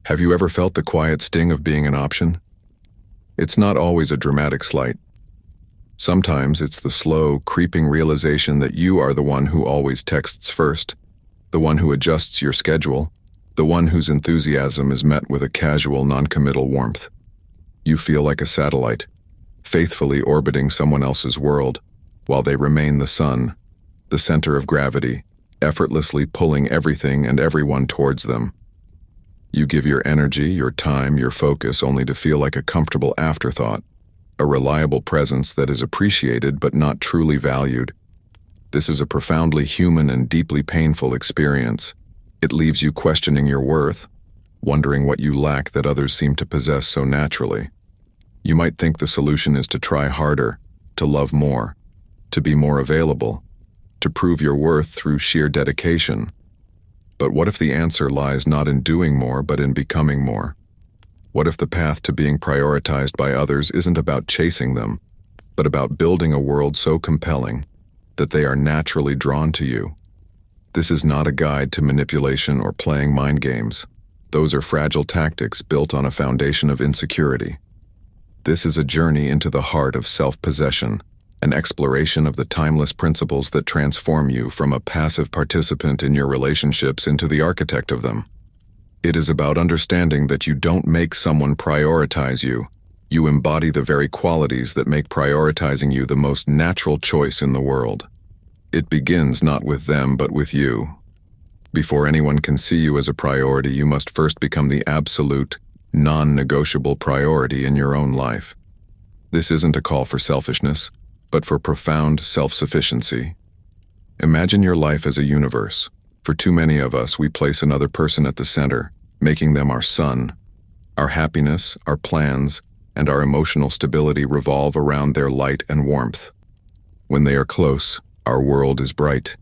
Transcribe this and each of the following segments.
Have you ever felt the quiet sting of being an option? It's not always a dramatic slight. Sometimes it's the slow, creeping realization that you are the one who always texts first, the one who adjusts your schedule, the one whose enthusiasm is met with a casual, non-committal warmth. You feel like a satellite, faithfully orbiting someone else's world, while they remain the sun, the center of gravity, effortlessly pulling everything and everyone towards them. You give your energy, your time, your focus only to feel like a comfortable afterthought, a reliable presence that is appreciated but not truly valued. This is a profoundly human and deeply painful experience. It leaves you questioning your worth, wondering what you lack that others seem to possess so naturally. You might think the solution is to try harder, to love more, to be more available, to prove your worth through sheer dedication. But what if the answer lies not in doing more but in becoming more? What if the path to being prioritized by others isn't about chasing them, but about building a world so compelling that they are naturally drawn to you? This is not a guide to manipulation or playing mind games. Those are fragile tactics built on a foundation of insecurity. This is a journey into the heart of self-possession, an exploration of the timeless principles that transform you from a passive participant in your relationships into the architect of them. It is about understanding that you don't make someone prioritize you. You embody the very qualities that make prioritizing you the most natural choice in the world. It begins not with them but with you. Before anyone can see you as a priority, you must first become the absolute, non-negotiable priority in your own life. This isn't a call for selfishness, but for profound self-sufficiency. Imagine your life as a universe. For too many of us, we place another person at the center, making them our sun. Our happiness, our plans, and our emotional stability revolve around their light and warmth. When they are close, our world is bright.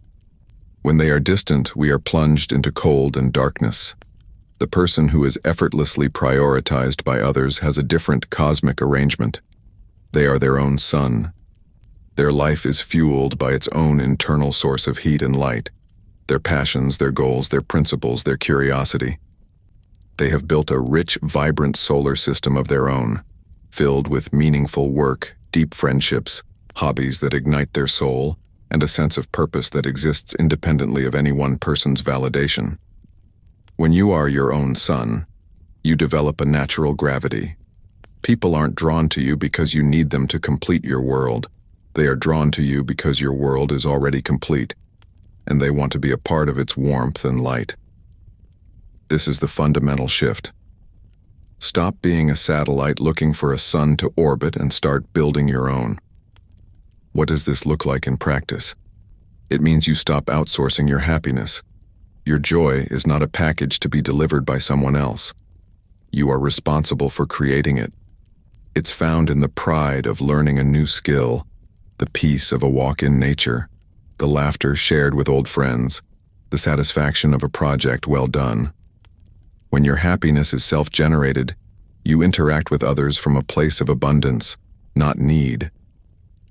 When they are distant, we are plunged into cold and darkness. The person who is effortlessly prioritized by others has a different cosmic arrangement. They are their own sun. Their life is fueled by its own internal source of heat and light, their passions, their goals, their principles, their curiosity. They have built a rich, vibrant solar system of their own, filled with meaningful work, deep friendships, hobbies that ignite their soul, and a sense of purpose that exists independently of any one person's validation. When you are your own sun, you develop a natural gravity. People aren't drawn to you because you need them to complete your world. They are drawn to you because your world is already complete, and they want to be a part of its warmth and light. This is the fundamental shift. Stop being a satellite looking for a sun to orbit and start building your own. What does this look like in practice? It means you stop outsourcing your happiness. Your joy is not a package to be delivered by someone else. You are responsible for creating it. It's found in the pride of learning a new skill, the peace of a walk in nature, the laughter shared with old friends, the satisfaction of a project well done. When your happiness is self-generated, you interact with others from a place of abundance, not need.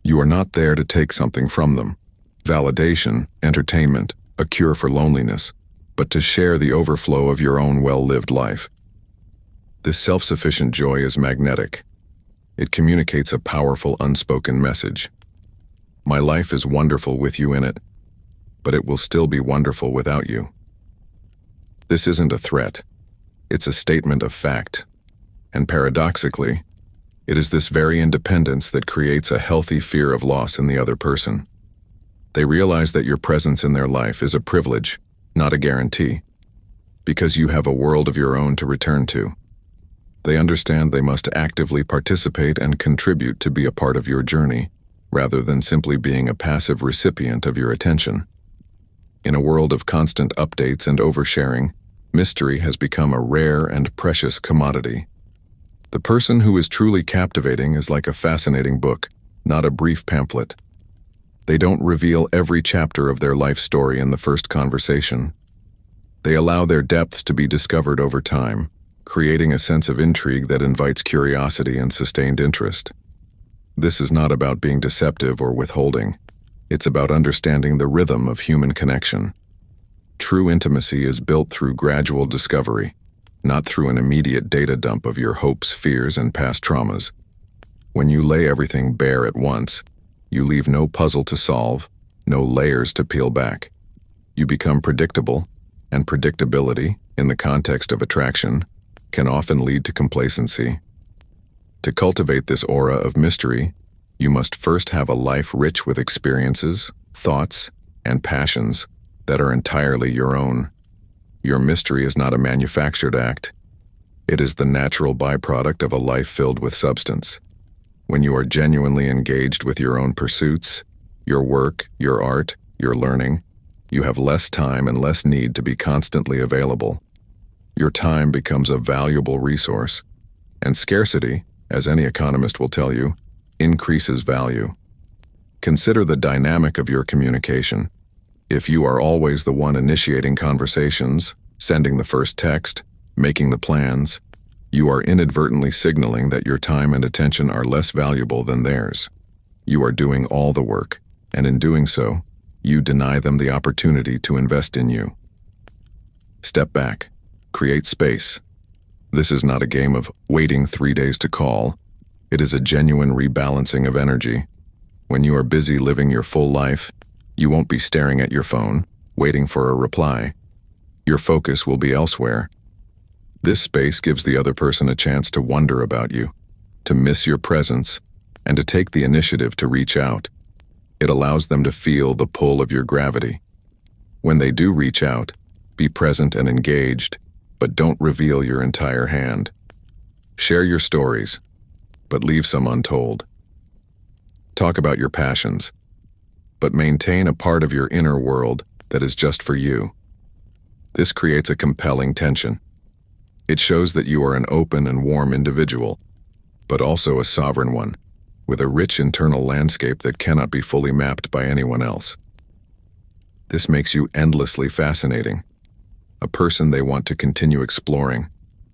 You are not there to take something from them, validation, entertainment, a cure for loneliness, but to share the overflow of your own well-lived life. This self-sufficient joy is magnetic. It communicates a powerful unspoken message. My life is wonderful with you in it, but it will still be wonderful without you. This isn't a threat. It's a statement of fact. And paradoxically, it is this very independence that creates a healthy fear of loss in the other person. They realize that your presence in their life is a privilege, not a guarantee, because you have a world of your own to return to. They understand they must actively participate and contribute to be a part of your journey, rather than simply being a passive recipient of your attention. In a world of constant updates and oversharing, mystery has become a rare and precious commodity. The person who is truly captivating is like a fascinating book, not a brief pamphlet. They don't reveal every chapter of their life story in the first conversation. They allow their depths to be discovered over time, creating a sense of intrigue that invites curiosity and sustained interest. This is not about being deceptive or withholding. It's about understanding the rhythm of human connection. True intimacy is built through gradual discovery, not through an immediate data dump of your hopes, fears, and past traumas. When you lay everything bare at once, you leave no puzzle to solve, no layers to peel back. You become predictable, and predictability, in the context of attraction, can often lead to complacency. To cultivate this aura of mystery, you must first have a life rich with experiences, thoughts, and passions that are entirely your own. Your mystery is not a manufactured act. It is the natural byproduct of a life filled with substance. When you are genuinely engaged with your own pursuits, your work, your art, your learning, you have less time and less need to be constantly available. Your time becomes a valuable resource, and scarcity, as any economist will tell you, increases value. Consider the dynamic of your communication. If you are always the one initiating conversations, sending the first text, making the plans, you are inadvertently signaling that your time and attention are less valuable than theirs. You are doing all the work, and in doing so, you deny them the opportunity to invest in you. Step back. Create space. This is not a game of waiting 3 days to call. It is a genuine rebalancing of energy. When you are busy living your full life, you won't be staring at your phone, waiting for a reply. Your focus will be elsewhere. This space gives the other person a chance to wonder about you, to miss your presence, and to take the initiative to reach out. It allows them to feel the pull of your gravity. When they do reach out, be present and engaged, but don't reveal your entire hand. Share your stories, but leave some untold. Talk about your passions, but maintain a part of your inner world that is just for you. This creates a compelling tension. It shows that you are an open and warm individual, but also a sovereign one, with a rich internal landscape that cannot be fully mapped by anyone else. This makes you endlessly fascinating, a person they want to continue exploring,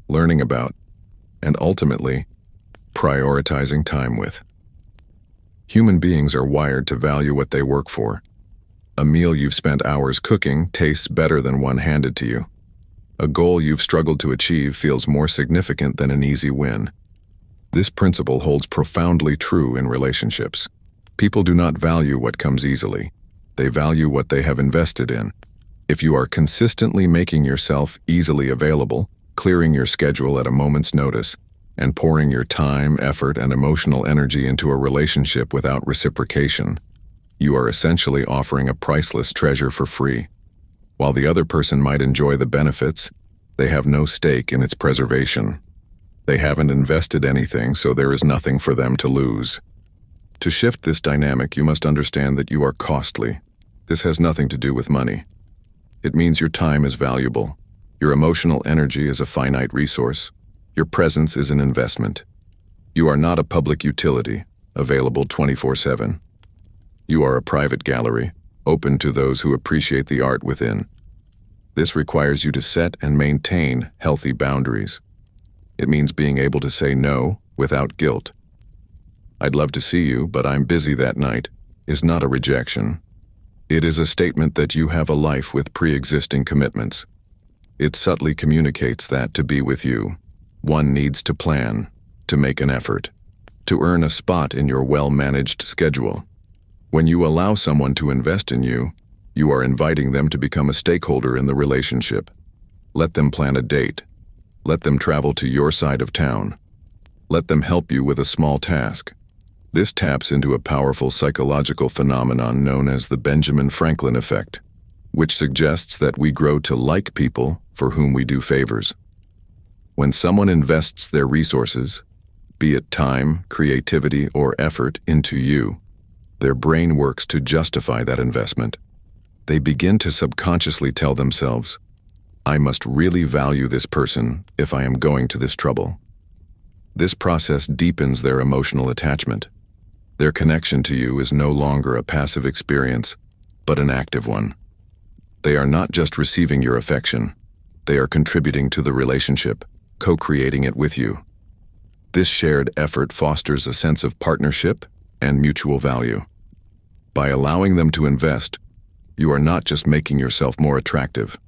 learning about, and ultimately, prioritizing time with. Human beings are wired to value what they work for. A meal you've spent hours cooking tastes better than one handed to you. A goal you've struggled to achieve feels more significant than an easy win. This principle holds profoundly true in relationships. People do not value what comes easily. They value what they have invested in. If you are consistently making yourself easily available, clearing your schedule at a moment's notice, and pouring your time, effort, and emotional energy into a relationship without reciprocation, you are essentially offering a priceless treasure for free. While the other person might enjoy the benefits, they have no stake in its preservation. They haven't invested anything, so there is nothing for them to lose. To shift this dynamic, you must understand that you are costly. This has nothing to do with money. It means your time is valuable. Your emotional energy is a finite resource. Your presence is an investment. You are not a public utility, available 24/7. You are a private gallery, open to those who appreciate the art within. This requires you to set and maintain healthy boundaries. It means being able to say no without guilt. "I'd love to see you, but I'm busy that night," is not a rejection. It is a statement that you have a life with pre-existing commitments. It subtly communicates that to be with you, one needs to plan, to make an effort, to earn a spot in your well-managed schedule. When you allow someone to invest in you, you are inviting them to become a stakeholder in the relationship. Let them plan a date. Let them travel to your side of town. Let them help you with a small task. This taps into a powerful psychological phenomenon known as the Benjamin Franklin effect, which suggests that we grow to like people for whom we do favors. When someone invests their resources, be it time, creativity, or effort, into you, their brain works to justify that investment. They begin to subconsciously tell themselves, "I must really value this person if I am going to this trouble." This process deepens their emotional attachment. Their connection to you is no longer a passive experience, but an active one. They are not just receiving your affection, they are contributing to the relationship, co-creating it with you. This shared effort fosters a sense of partnership and mutual value. By allowing them to invest, you are not just making yourself more attractive,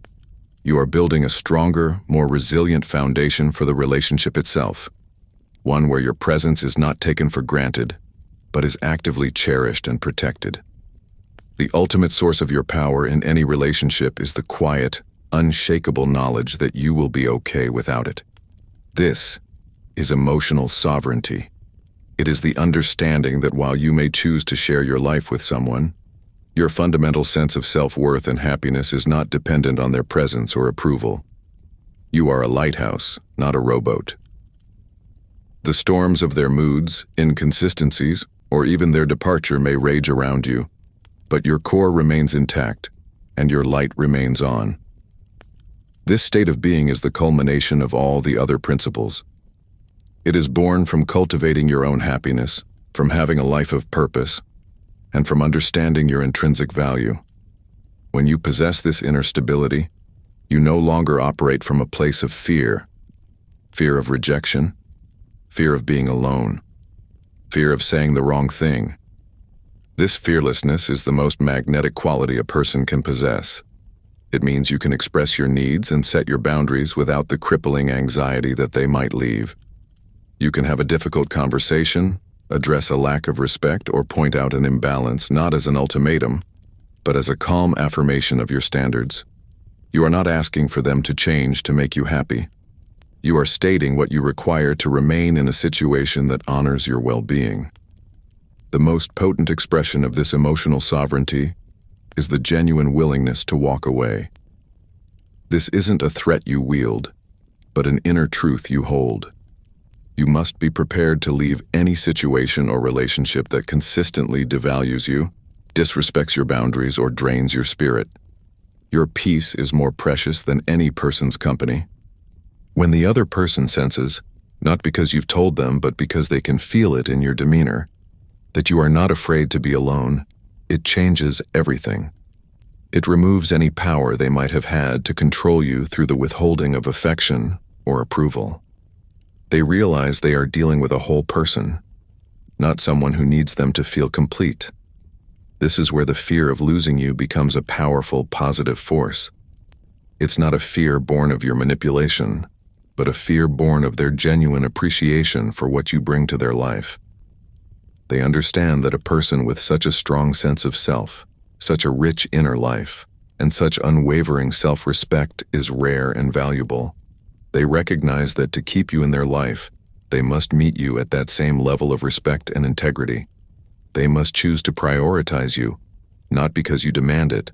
You are building a stronger, more resilient foundation for the relationship itself, one where your presence is not taken for granted, but is actively cherished and protected. The ultimate source of your power in any relationship is the quiet, unshakable knowledge that you will be okay without it. This is emotional sovereignty. It is the understanding that while you may choose to share your life with someone, your fundamental sense of self-worth and happiness is not dependent on their presence or approval. You are a lighthouse, not a rowboat. The storms of their moods, inconsistencies, or even their departure may rage around you, but your core remains intact, and your light remains on. This state of being is the culmination of all the other principles. It is born from cultivating your own happiness, from having a life of purpose, and from understanding your intrinsic value. When you possess this inner stability, you no longer operate from a place of fear of rejection, fear of being alone, fear of saying the wrong thing. This fearlessness is the most magnetic quality a person can possess. It means you can express your needs and set your boundaries without the crippling anxiety that they might leave. You can have a difficult conversation, address a lack of respect, or point out an imbalance not as an ultimatum, but as a calm affirmation of your standards. You are not asking for them to change to make you happy. You are stating what you require to remain in a situation that honors your well-being. The most potent expression of this emotional sovereignty is the genuine willingness to walk away. This isn't a threat you wield, but an inner truth you hold. You must be prepared to leave any situation or relationship that consistently devalues you, disrespects your boundaries, or drains your spirit. Your peace is more precious than any person's company. When the other person senses, not because you've told them, but because they can feel it in your demeanor, that you are not afraid to be alone, it changes everything. It removes any power they might have had to control you through the withholding of affection or approval. They realize they are dealing with a whole person, not someone who needs them to feel complete. This is where the fear of losing you becomes a powerful, positive force. It's not a fear born of your manipulation, but a fear born of their genuine appreciation for what you bring to their life. They understand that a person with such a strong sense of self, such a rich inner life, and such unwavering self-respect is rare and valuable. They recognize that to keep you in their life, they must meet you at that same level of respect and integrity. They must choose to prioritize you, not because you demand it,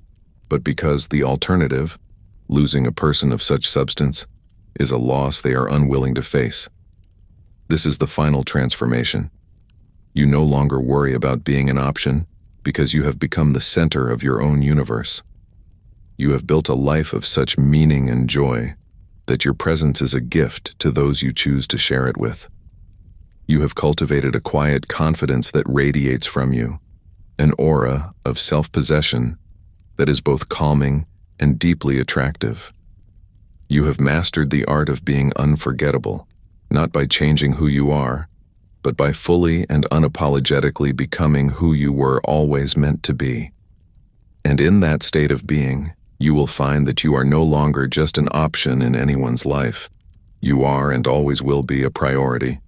but because the alternative, losing a person of such substance, is a loss they are unwilling to face. This is the final transformation. You no longer worry about being an option because you have become the center of your own universe. You have built a life of such meaning and joy that your presence is a gift to those you choose to share it with. You have cultivated a quiet confidence that radiates from you, an aura of self-possession that is both calming and deeply attractive. You have mastered the art of being unforgettable, not by changing who you are, but by fully and unapologetically becoming who you were always meant to be. And in that state of being, you will find that you are no longer just an option in anyone's life. You are and always will be a priority.